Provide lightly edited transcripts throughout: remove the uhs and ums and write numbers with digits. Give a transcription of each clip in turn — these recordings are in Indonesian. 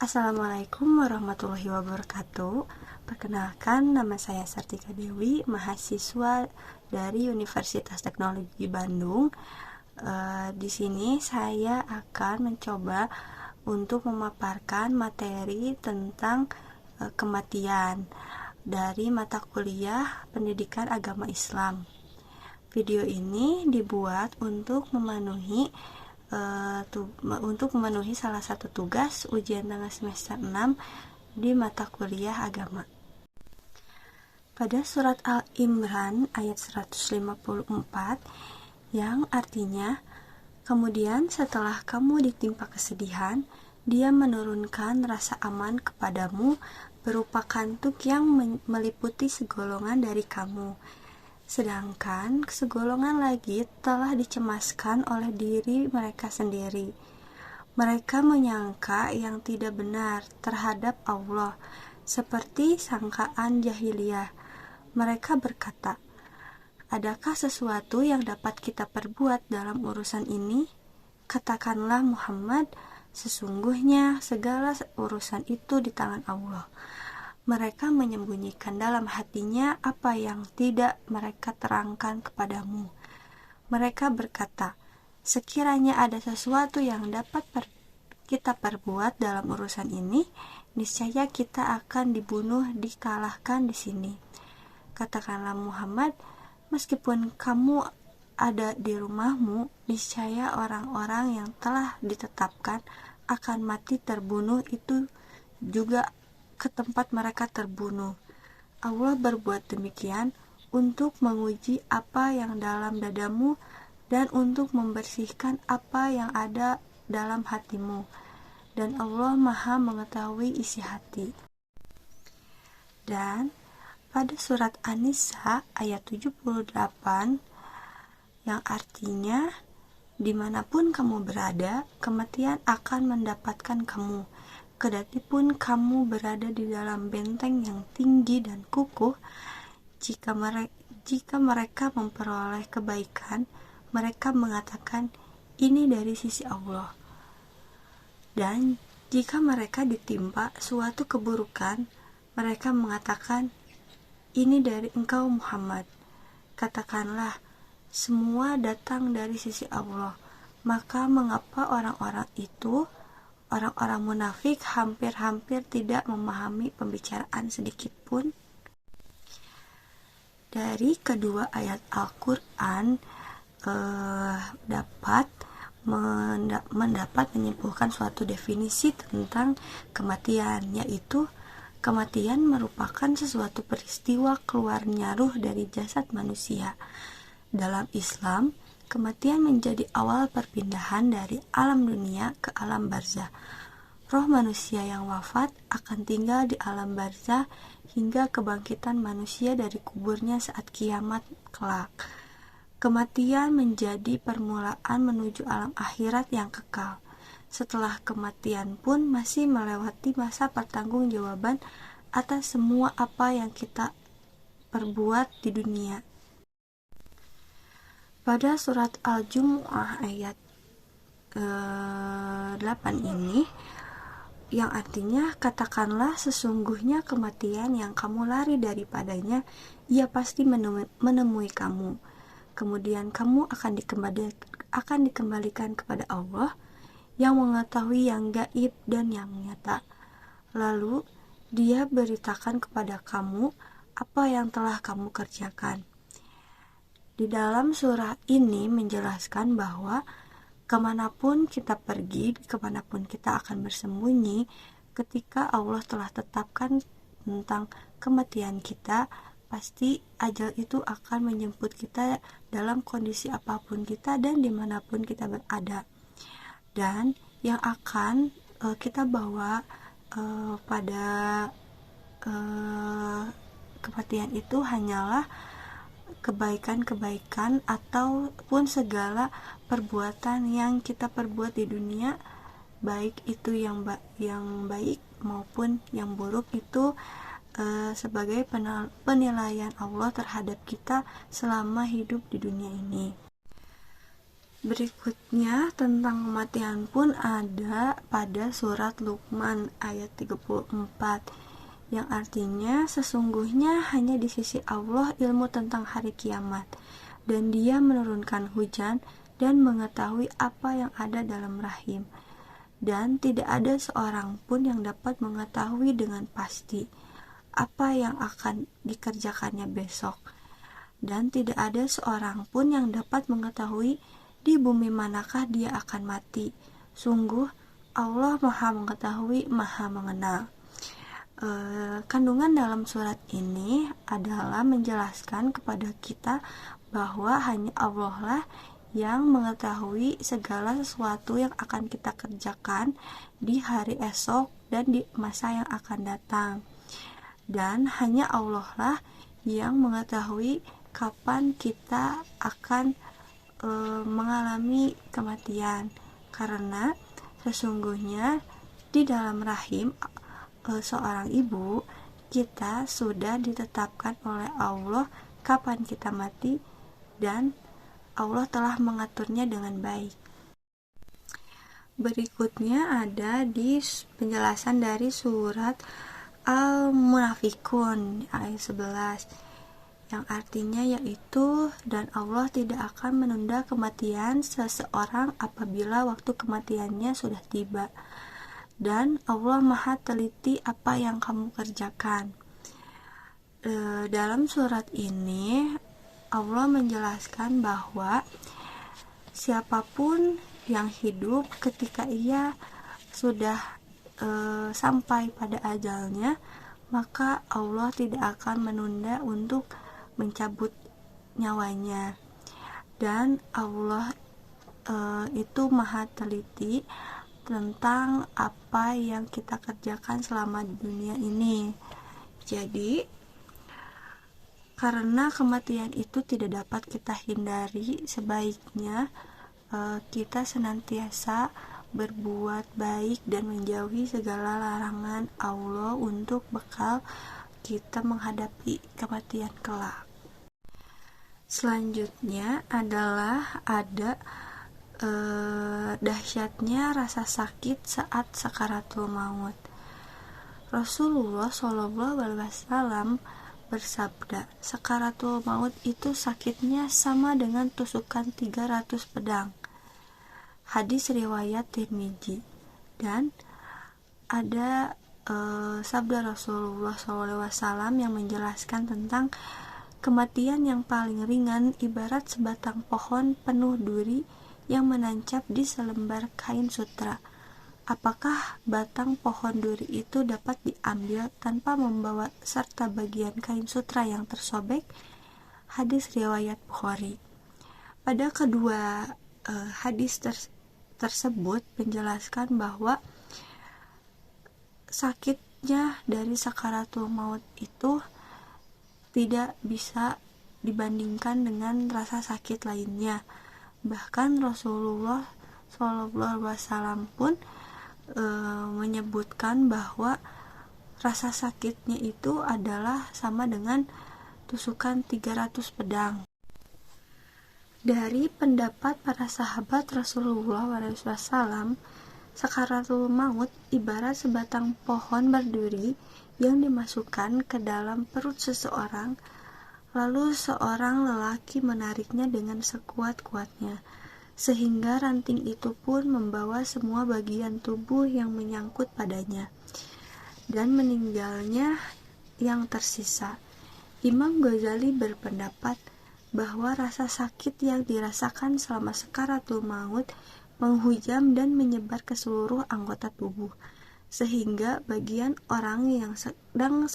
Assalamualaikum warahmatullahi wabarakatuh. Perkenalkan, nama saya Sartika Dewi, mahasiswa dari Universitas Teknologi Bandung. Di sini saya akan mencoba untuk memaparkan materi tentang kematian dari mata kuliah Pendidikan Agama Islam. Video ini dibuat untuk memenuhi salah satu tugas ujian tengah semester 6 di mata kuliah agama. Pada surat Al-Imran ayat 154 yang artinya, kemudian setelah kamu ditimpa kesedihan, Dia menurunkan rasa aman kepadamu berupa kantuk yang meliputi segolongan dari kamu. Sedangkan segolongan lagi telah dicemaskan oleh diri mereka sendiri. Mereka menyangka yang tidak benar terhadap Allah, seperti sangkaan jahiliyah. Mereka berkata, adakah sesuatu yang dapat kita perbuat dalam urusan ini? Katakanlah Muhammad, sesungguhnya segala urusan itu di tangan Allah. Mereka menyembunyikan dalam hatinya apa yang tidak mereka terangkan kepadamu. Mereka berkata, sekiranya ada sesuatu yang dapat kita perbuat dalam urusan ini, niscaya kita akan dibunuh, dikalahkan di sini. Katakanlah Muhammad, meskipun kamu ada di rumahmu, niscaya orang-orang yang telah ditetapkan akan mati terbunuh itu juga ke tempat mereka terbunuh. Allah berbuat demikian untuk menguji apa yang dalam dadamu dan untuk membersihkan apa yang ada dalam hatimu. Dan Allah Maha mengetahui isi hati. Dan pada surat An-Nisa ayat 78 yang artinya, dimanapun kamu berada, kematian akan mendapatkan kamu. Kedatipun kamu berada di dalam benteng yang tinggi dan kukuh, jika mereka memperoleh kebaikan, mereka mengatakan, ini dari sisi Allah. Dan jika mereka ditimpa suatu keburukan, mereka mengatakan, ini dari engkau Muhammad. Katakanlah, semua datang dari sisi Allah. Maka mengapa orang-orang munafik hampir-hampir tidak memahami pembicaraan sedikit pun? Dari kedua ayat Al-Quran dapat menyimpulkan suatu definisi tentang kematian, yaitu kematian merupakan sesuatu peristiwa keluarnya ruh dari jasad manusia. Dalam Islam, kematian menjadi awal perpindahan dari alam dunia ke alam barzah. Roh manusia yang wafat akan tinggal di alam barzah hingga kebangkitan manusia dari kuburnya saat kiamat kelak. Kematian menjadi permulaan menuju alam akhirat yang kekal. Setelah kematian pun masih melewati masa pertanggungjawaban atas semua apa yang kita perbuat di dunia. Pada surat Al-Jumu'ah ayat 8 ini, yang artinya, katakanlah sesungguhnya kematian yang kamu lari daripadanya, ia pasti menemui kamu. Kemudian kamu akan dikembalikan kepada Allah yang mengetahui yang gaib dan yang nyata. Lalu Dia beritakan kepada kamu apa yang telah kamu kerjakan. Di dalam surah ini menjelaskan bahwa kemanapun kita pergi, kemanapun kita akan bersembunyi, ketika Allah telah tetapkan tentang kematian kita, pasti ajal itu akan menjemput kita dalam kondisi apapun kita dan dimanapun kita berada. Dan yang akan kita bawa pada kematian itu hanyalah kebaikan-kebaikan ataupun segala perbuatan yang kita perbuat di dunia, baik itu yang baik maupun yang buruk, itu sebagai penilaian Allah terhadap kita selama hidup di dunia ini. Berikutnya tentang kematian pun ada pada surat Luqman ayat 34, yang artinya sesungguhnya hanya di sisi Allah ilmu tentang hari kiamat, dan Dia menurunkan hujan dan mengetahui apa yang ada dalam rahim, dan tidak ada seorang pun yang dapat mengetahui dengan pasti apa yang akan dikerjakannya besok, dan tidak ada seorang pun yang dapat mengetahui di bumi manakah dia akan mati. Sungguh Allah Maha Mengetahui, Maha Mengenal. Kandungan dalam surat ini adalah menjelaskan kepada kita bahwa hanya Allah lah yang mengetahui segala sesuatu yang akan kita kerjakan di hari esok dan di masa yang akan datang. Dan hanya Allah lah yang mengetahui kapan kita akan mengalami kematian, karena sesungguhnya di dalam rahim seorang ibu kita sudah ditetapkan oleh Allah kapan kita mati, dan Allah telah mengaturnya dengan baik. Berikutnya ada di penjelasan dari surat Al-Munafikun ayat 11, yang artinya yaitu, dan Allah tidak akan menunda kematian seseorang apabila waktu kematiannya sudah tiba, dan Allah Maha teliti apa yang kamu kerjakan. Dalam surat ini Allah menjelaskan bahwa siapapun yang hidup ketika ia sudah sampai pada ajalnya, maka Allah tidak akan menunda untuk mencabut nyawanya, dan Allah itu Maha teliti tentang apa yang kita kerjakan selama di dunia ini. Jadi karena kematian itu tidak dapat kita hindari, sebaiknya kita senantiasa berbuat baik dan menjauhi segala larangan Allah untuk bekal kita menghadapi kematian kelak. Selanjutnya adalah ada dahsyatnya rasa sakit saat sakaratul maut. Rasulullah SAW bersabda, sakaratul maut itu sakitnya sama dengan tusukan 300 pedang. Hadis riwayat Tirmidzi. Dan ada sabda Rasulullah SAW yang menjelaskan tentang kematian yang paling ringan ibarat sebatang pohon penuh duri yang menancap di selembar kain sutra. Apakah batang pohon duri itu dapat diambil tanpa membawa serta bagian kain sutra yang tersobek? Hadis riwayat Bukhari. Pada kedua hadis tersebut menjelaskan bahwa sakitnya dari sakaratul maut itu tidak bisa dibandingkan dengan rasa sakit lainnya. Bahkan Rasulullah SAW pun menyebutkan bahwa rasa sakitnya itu adalah sama dengan tusukan 300 pedang. Dari pendapat para sahabat Rasulullah SAW, sakaratul maut ibarat sebatang pohon berduri yang dimasukkan ke dalam perut seseorang, lalu seorang lelaki menariknya dengan sekuat-kuatnya, sehingga ranting itu pun membawa semua bagian tubuh yang menyangkut padanya, dan meninggalnya yang tersisa. Imam Ghazali berpendapat bahwa rasa sakit yang dirasakan selama sakaratul maut menghujam dan menyebar ke seluruh anggota tubuh, sehingga bagian orang yang sedang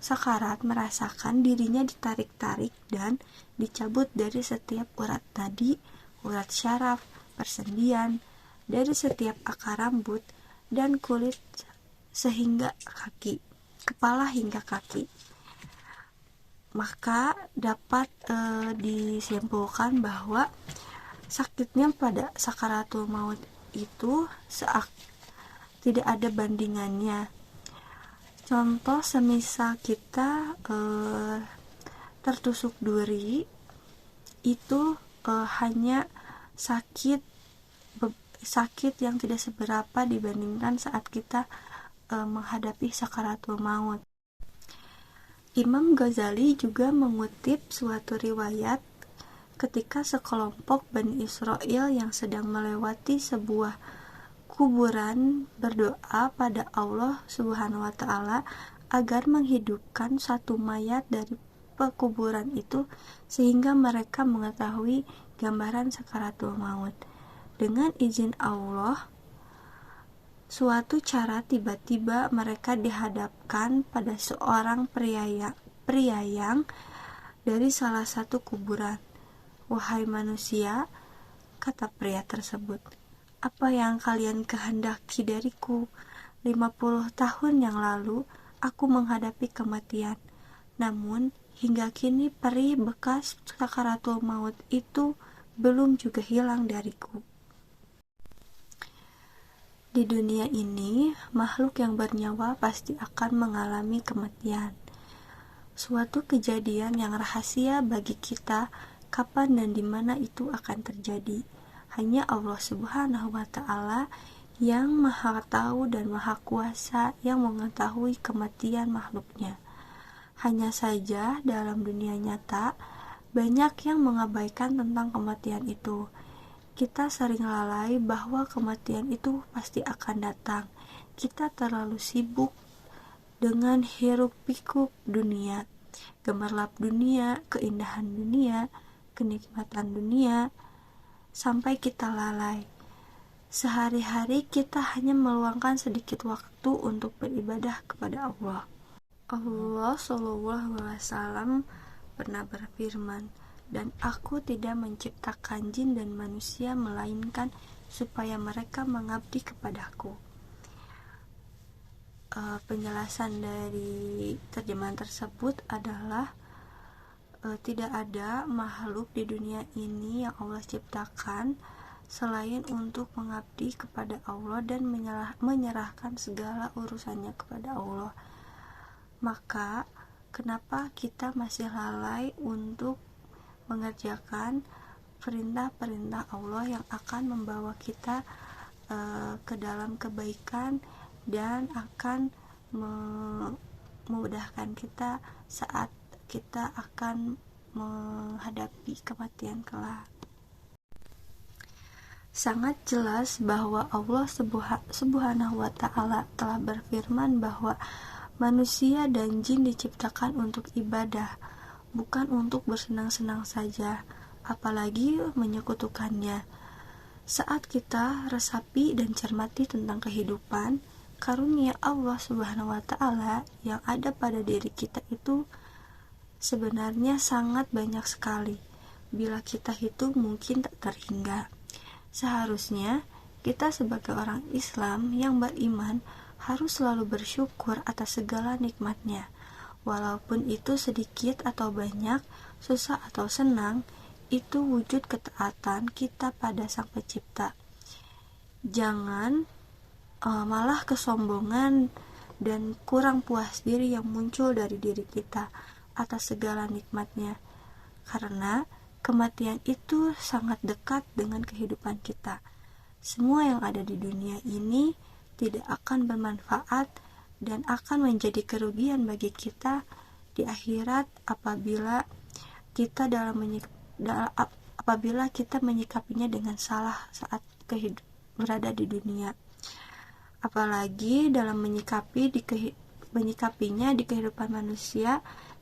sakarat merasakan dirinya ditarik-tarik dan dicabut dari setiap urat nadi, urat syaraf, persendian, dari setiap akar rambut dan kulit sehingga kepala hingga kaki. Maka dapat disimpulkan bahwa sakitnya pada sakaratul maut itu tidak ada bandingannya. Contoh semisal kita tertusuk duri, itu hanya sakit yang tidak seberapa dibandingkan saat kita menghadapi sakaratul maut. Imam Ghazali juga mengutip suatu riwayat ketika sekelompok Bani Israel yang sedang melewati sebuah kuburan berdoa pada Allah Subhanahu wa Ta'ala agar menghidupkan satu mayat dari pekuburan itu sehingga mereka mengetahui gambaran sakaratul maut. Dengan izin Allah, suatu cara tiba-tiba mereka dihadapkan pada seorang priayang dari salah satu kuburan. "Wahai manusia," kata pria tersebut, "apa yang kalian kehendaki dariku? 50 tahun yang lalu aku menghadapi kematian, namun hingga kini perih bekas sakaratul maut itu belum juga hilang dariku." Di dunia ini, makhluk yang bernyawa pasti akan mengalami kematian. Suatu kejadian yang rahasia bagi kita, kapan dan di mana itu akan terjadi. Hanya Allah Subhanahu wa Ta'ala yang Maha Tahu dan Maha Kuasa yang mengetahui kematian makhluknya. Hanya saja dalam dunia nyata, banyak yang mengabaikan tentang kematian itu. Kita sering lalai bahwa kematian itu pasti akan datang. Kita terlalu sibuk dengan hiruk-pikuk dunia, gemerlap dunia, keindahan dunia, kenikmatan dunia, sampai kita lalai. Sehari-hari kita hanya meluangkan sedikit waktu untuk beribadah kepada Allah. Allah SAW pernah berfirman, "Dan aku tidak menciptakan jin dan manusia melainkan supaya mereka mengabdi kepadaku." Penjelasan dari terjemahan tersebut adalah tidak ada makhluk di dunia ini yang Allah ciptakan selain untuk mengabdi kepada Allah dan menyerahkan segala urusannya kepada Allah. Maka kenapa kita masih lalai untuk mengerjakan perintah-perintah Allah yang akan membawa kita ke dalam kebaikan dan akan memudahkan kita saat kita akan menghadapi kematian kelak. Sangat jelas bahwa Allah Subhanahu wa Ta'ala telah berfirman bahwa manusia dan jin diciptakan untuk ibadah, bukan untuk bersenang-senang saja, apalagi menyekutukannya. Saat kita resapi dan cermati tentang kehidupan, karunia Allah Subhanahu wa Ta'ala yang ada pada diri kita itu sebenarnya sangat banyak sekali. Bila kita hitung mungkin tak terhingga. Seharusnya kita sebagai orang Islam yang beriman harus selalu bersyukur atas segala nikmatnya. Walaupun itu sedikit atau banyak, susah atau senang, itu wujud ketaatan kita pada Sang Pencipta. Jangan malah kesombongan dan kurang puas diri yang muncul dari diri kita atas segala nikmatnya. Karena kematian itu sangat dekat dengan kehidupan kita. Semua yang ada di dunia ini tidak akan bermanfaat dan akan menjadi kerugian bagi kita di akhirat apabila kita menyikapinya dengan salah saat berada di dunia. Apalagi dalam menyikapinya di kehidupan manusia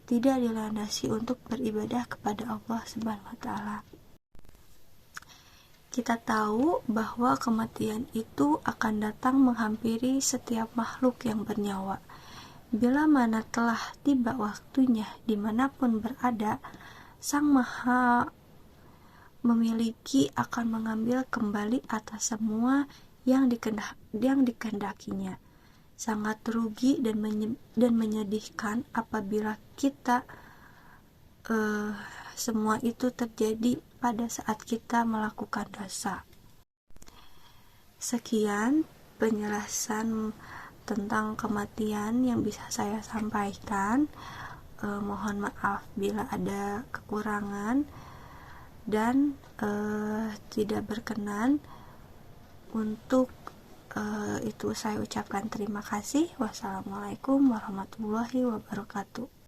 tidak dilandasi untuk beribadah kepada Allah Subhanahu wa Ta'ala. Kita tahu bahwa kematian itu akan datang menghampiri setiap makhluk yang bernyawa. Bila mana telah tiba waktunya dimanapun berada, Sang Maha memiliki akan mengambil kembali atas semua yang dikehendakinya. Sangat rugi dan menyedihkan apabila kita semua itu terjadi pada saat kita melakukan dosa. Sekian penjelasan tentang kematian yang bisa saya sampaikan. Mohon maaf bila ada kekurangan dan tidak berkenan. Untuk itu saya ucapkan terima kasih. Wassalamualaikum warahmatullahi wabarakatuh.